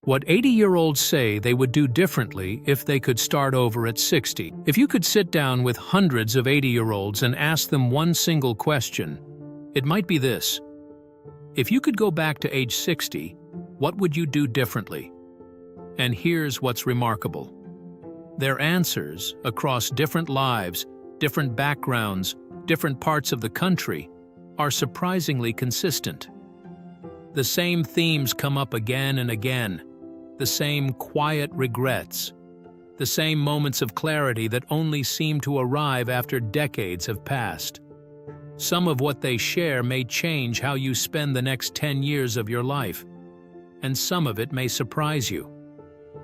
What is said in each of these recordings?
What 80-year-olds say they would do differently if they could start over at 60. If you could sit down with hundreds of 80-year-olds and ask them one single question, it might be this. If you could go back to age 60, what would you do differently? And here's what's remarkable. Their answers, across different lives, different backgrounds, different parts of the country, are surprisingly consistent. The same themes come up again and again, the same quiet regrets, the same moments of clarity that only seem to arrive after decades have passed. Some of what they share may change how you spend the next 10 years of your life, and some of it may surprise you.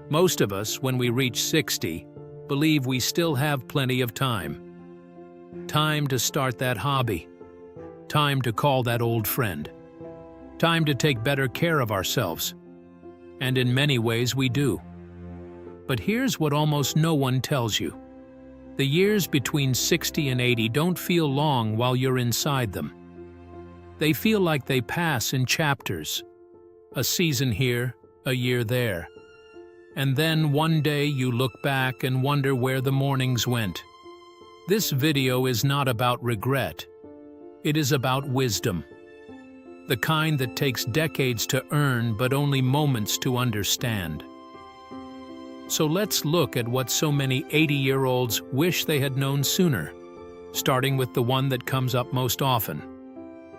Most of us, when we reach 60, believe we still have plenty of time. Time to start that hobby. Time to call that old friend. Time to take better care of ourselves. And in many ways we do. But here's what almost no one tells you. The years between 60 and 80 don't feel long while you're inside them. They feel like they pass in chapters. A season here, a year there. And then one day you look back and wonder where the mornings went. This video is not about regret. It is about wisdom. The kind that takes decades to earn but only moments to understand. So let's look at what so many 80-year-olds wish they had known sooner, starting with the one that comes up most often.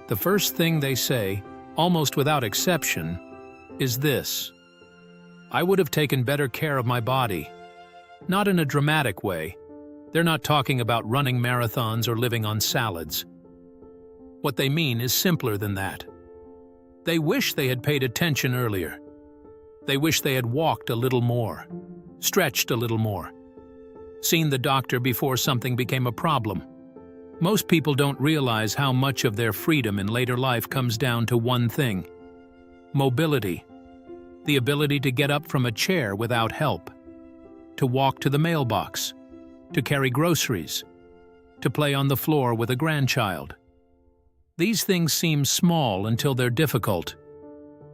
The first thing they say, almost without exception, is this: I would have taken better care of my body. Not in a dramatic way. They're not talking about running marathons or living on salads. What they mean is simpler than that. They wish they had paid attention earlier. They wish they had walked a little more, stretched a little more, seen the doctor before something became a problem. Most people don't realize how much of their freedom in later life comes down to one thing: mobility. The ability to get up from a chair without help, to walk to the mailbox, to carry groceries, to play on the floor with a grandchild. These things seem small until they're difficult.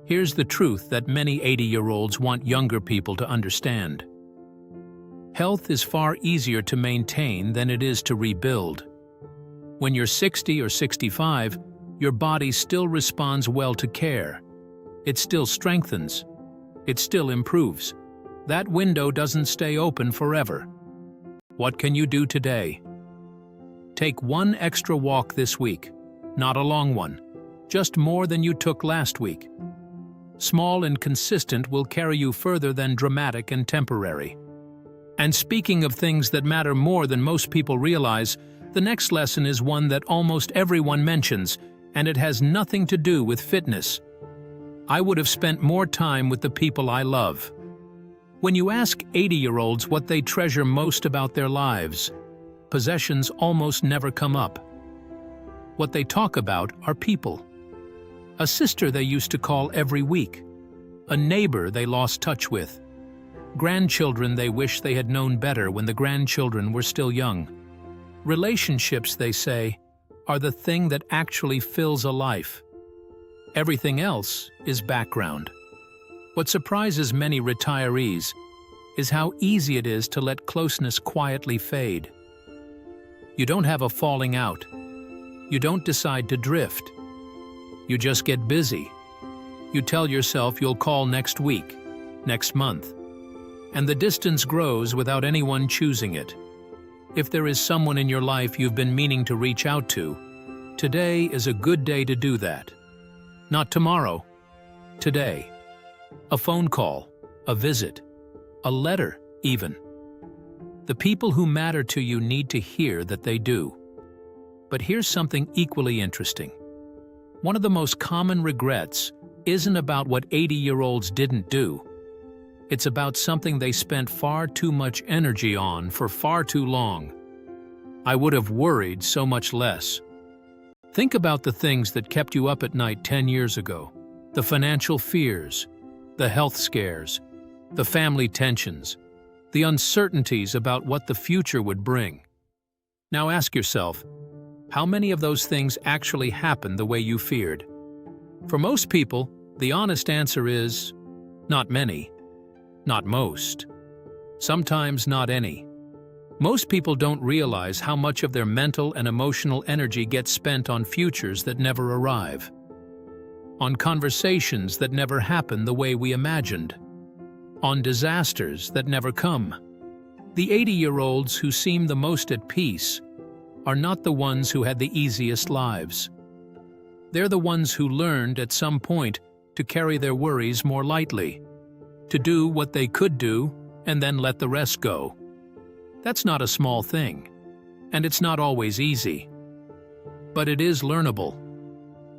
Here's the truth that many 80-year-olds want younger people to understand. Health is far easier to maintain than it is to rebuild. When you're 60 or 65, your body still responds well to care. It still strengthens. It still improves. That window doesn't stay open forever. What can you do today? Take one extra walk this week. Not a long one, just more than you took last week. Small and consistent will carry you further than dramatic and temporary. And speaking of things that matter more than most people realize, the next lesson is one that almost everyone mentions, and it has nothing to do with fitness. I would have spent more time with the people I love. When you ask 80-year-olds what they treasure most about their lives, possessions almost never come up. What they talk about are people. A sister they used to call every week. A neighbor they lost touch with. Grandchildren they wish they had known better when the grandchildren were still young. Relationships, they say, are the thing that actually fills a life. Everything else is background. What surprises many retirees is how easy it is to let closeness quietly fade. You don't have a falling out. You don't decide to drift. You just get busy. You tell yourself you'll call next week, next month. And the distance grows without anyone choosing it. If there is someone in your life you've been meaning to reach out to, today is a good day to do that. Not tomorrow, today. A phone call, a visit, a letter even. The people who matter to you need to hear that they do. But here's something equally interesting. One of the most common regrets isn't about what 80-year-olds didn't do. It's about something they spent far too much energy on for far too long. I would have worried so much less. Think about the things that kept you up at night 10 years ago. The financial fears, the health scares, the family tensions, the uncertainties about what the future would bring. Now ask yourself, how many of those things actually happened the way you feared? For most people, the honest answer is, not many. not most. Sometimes not any. Most people don't realize how much of their mental and emotional energy gets spent on futures that never arrive, on conversations that never happen the way we imagined, on disasters that never come. The 80-year-olds who seem the most at peace are not the ones who had the easiest lives. They're the ones who learned at some point to carry their worries more lightly, to do what they could do and then let the rest go. That's not a small thing, and it's not always easy. But it is learnable.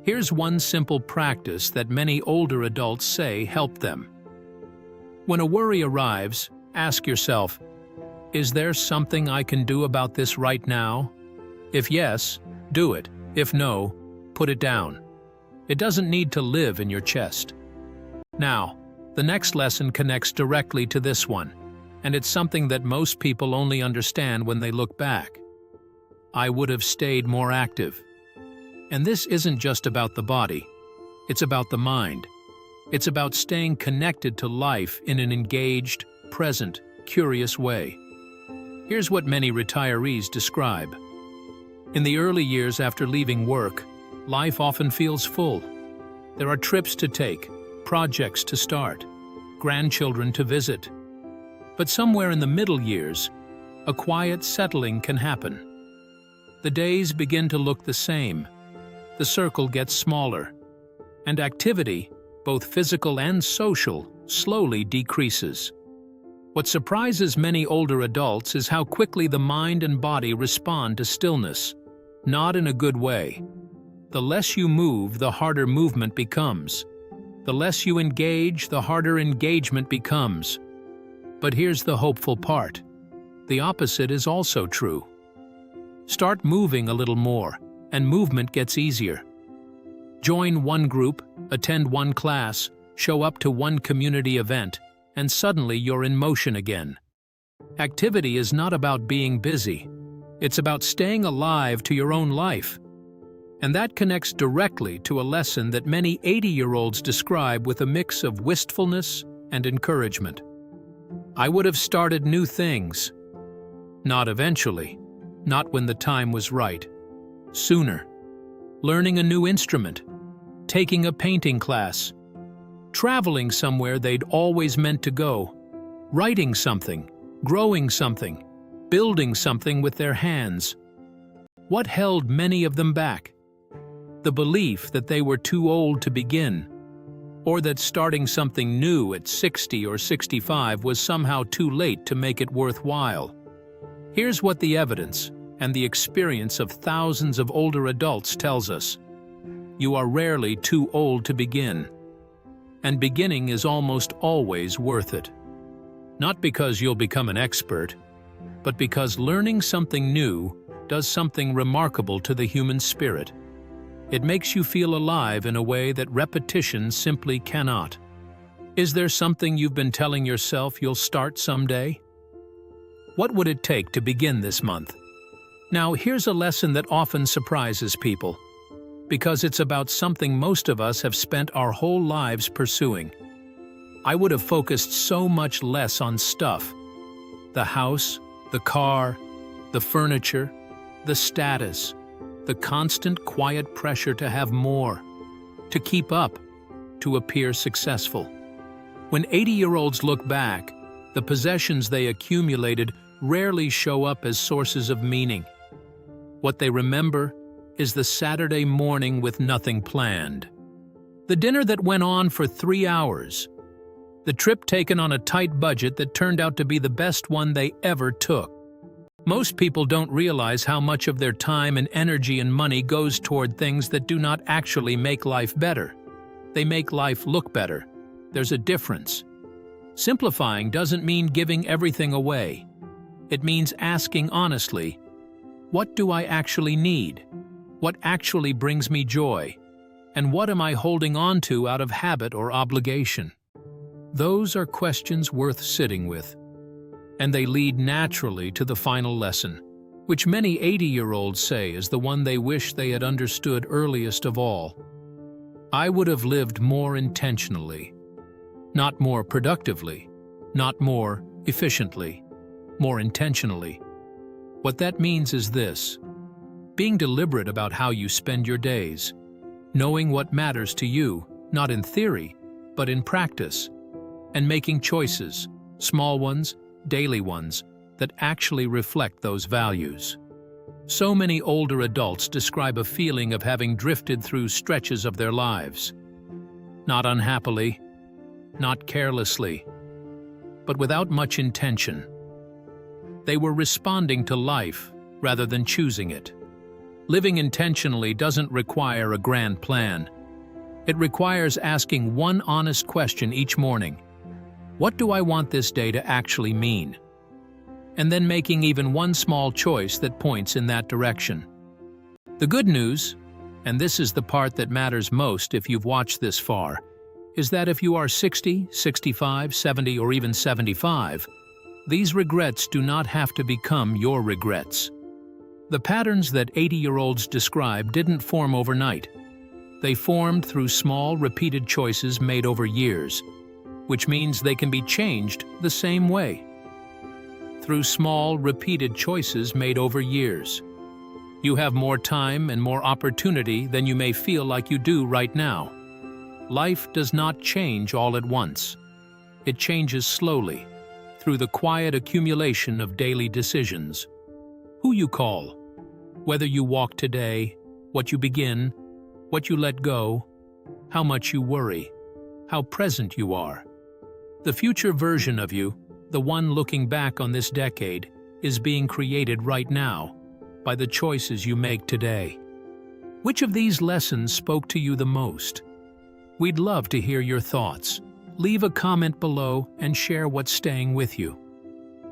Here's one simple practice that many older adults say helped them. When a worry arrives, ask yourself, is there something I can do about this right now? If yes, do it. If no, put it down. It doesn't need to live in your chest. Now, the next lesson connects directly to this one, and it's something that most people only understand when they look back. I would have stayed more active. And this isn't just about the body. It's about the mind. It's about staying connected to life in an engaged, present, curious way. Here's what many retirees describe. In the early years after leaving work, life often feels full. There are trips to take, projects to start, grandchildren to visit. But somewhere in the middle years, a quiet settling can happen. The days begin to look the same. The circle gets smaller, and activity, both physical and social, slowly decreases. What surprises many older adults is how quickly the mind and body respond to stillness, not in a good way. The less you move, the harder movement becomes. The less you engage, the harder engagement becomes. But here's the hopeful part. The opposite is also true. Start moving a little more, and movement gets easier. Join one group, attend one class, show up to one community event, and suddenly you're in motion again. Activity is not about being busy. It's about staying alive to your own life. And that connects directly to a lesson that many 80-year-olds describe with a mix of wistfulness and encouragement. I would have started new things. Not eventually. Not when the time was right. Sooner. Learning a new instrument. Taking a painting class. Traveling somewhere they'd always meant to go. Writing something. Growing something. Building something with their hands. What held many of them back? The belief that they were too old to begin, or that starting something new at 60 or 65 was somehow too late to make it worthwhile. Here's what the evidence and the experience of thousands of older adults tells us. You are rarely too old to begin. And beginning is almost always worth it. Not because you'll become an expert, but because learning something new does something remarkable to the human spirit. It makes you feel alive in a way that repetition simply cannot. Is there something you've been telling yourself you'll start someday? What would it take to begin this month? Now, here's a lesson that often surprises people, because it's about something most of us have spent our whole lives pursuing. I would have focused so much less on stuff. The house, the car, the furniture, the status, the constant quiet pressure to have more, to keep up, to appear successful. When 80-year-olds look back, the possessions they accumulated rarely show up as sources of meaning. What they remember is the Saturday morning with nothing planned. The dinner that went on for 3 hours. The trip taken on a tight budget that turned out to be the best one they ever took. Most people don't realize how much of their time and energy and money goes toward things that do not actually make life better. They make life look better. There's a difference. Simplifying doesn't mean giving everything away. It means asking honestly, what do I actually need? What actually brings me joy? And what am I holding on to out of habit or obligation? Those are questions worth sitting with. And they lead naturally to the final lesson, which many 80-year-olds say is the one they wish they had understood earliest of all. I would have lived more intentionally. Not more productively, not more efficiently, more intentionally. What that means is this: being deliberate about how you spend your days, knowing what matters to you, not in theory, but in practice, and making choices, small ones, daily ones, that actually reflect those values. So many older adults describe a feeling of having drifted through stretches of their lives. Not unhappily, not carelessly, but without much intention. They were responding to life rather than choosing it. Living intentionally doesn't require a grand plan. It requires asking one honest question each morning. What do I want this day to actually mean? And then making even one small choice that points in that direction. The good news, and this is the part that matters most if you've watched this far, is that if you are 60, 65, 70, or even 75, these regrets do not have to become your regrets. The patterns that 80-year-olds describe didn't form overnight. They formed through small, repeated choices made over years, which means they can be changed the same way. Through small, repeated choices made over years. You have more time and more opportunity than you may feel like you do right now. Life does not change all at once. It changes slowly, through the quiet accumulation of daily decisions. Who you call, whether you walk today, what you begin, what you let go, how much you worry, how present you are. The future version of you, the one looking back on this decade, is being created right now by the choices you make today. Which of these lessons spoke to you the most? We'd love to hear your thoughts. Leave a comment below and share what's staying with you.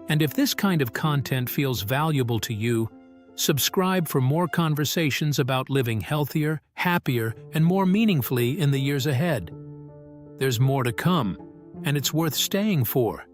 And if this kind of content feels valuable to you, subscribe for more conversations about living healthier, happier, and more meaningfully in the years ahead. There's more to come, and it's worth staying for.